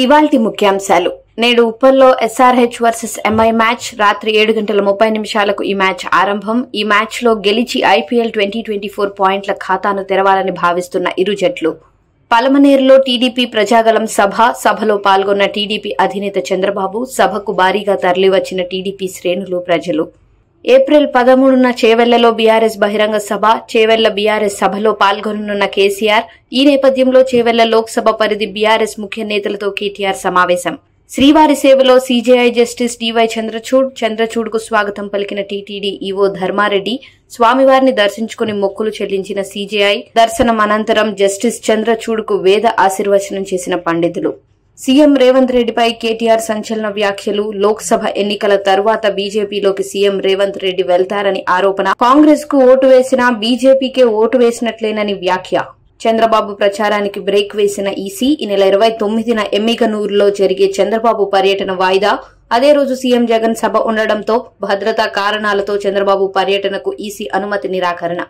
ఇవాల్టి ముఖ్యాంశాలు. నేడు ఉప్పల్లో ఎస్ఆర్హెచ్ వర్సెస్ ఎంఐ మ్యాచ్. రాత్రి 7:30 ఈ మ్యాచ్ ఆరంభం. ఈ మ్యాచ్ లో గెలిచి ఐపీఎల్ 2024 పాయింట్ల ఖాతాను తెరవాలని భావిస్తున్న ఇరు జట్లు. పలమనేరులో టీడీపీ ప్రజాగళం సభలో పాల్గొన్న టీడీపీ అధినేత చంద్రబాబు, సభకు భారీగా తరలివచ్చిన టీడీపీ శ్రేణులు, ప్రజలు. ఏప్రిల్ 13న చేవెళ్లలో బీఆర్ఎస్ బహిరంగ సభ. చేవెళ్ల బీఆర్ఎస్ సభలో పాల్గొననున్న కేసీఆర్. ఈ నేపథ్యంలో చేవెళ్ల లోక్సభ పరిధి బీఆర్ఎస్ ముఖ్య నేతలతో కేటీఆర్ సమావేశం. శ్రీవారి సేవలో సీజేఐ జస్టిస్ డివై చంద్రచూడ్కు స్వాగతం పలికిన టీటీడీ ఈవో ధర్మారెడ్డి. స్వామివారిని దర్శించుకుని మొక్కులు చెల్లించిన సీజేఐ. దర్శనం అనంతరం జస్టిస్ చంద్రచూడ్కు వేద ఆశీర్వచనం చేసిన పండితులు. సీఎం రేవంత్ రెడ్డిపై కేటీఆర్ సంచలన వ్యాఖ్యలు. లోక్సభ ఎన్నికల తరువాత బీజేపీలోకి సీఎం రేవంత్ రెడ్డి వెళ్తారని ఆరోపణ. కాంగ్రెస్ కు ఓటు వేసినా బీజేపీకే ఓటు వేసినట్లేనని వ్యాఖ్య. చంద్రబాబు ప్రచారానికి బ్రేక్ వేసిన ఈసీ. ఈ నెల 29న ఎమ్మిగనూరులో జరిగే చంద్రబాబు పర్యటన వాయిదా. అదే రోజు సీఎం జగన్ సభ ఉండడంతో భద్రతా కారణాలతో చంద్రబాబు పర్యటనకు ఈసీ అనుమతి నిరాకరణ.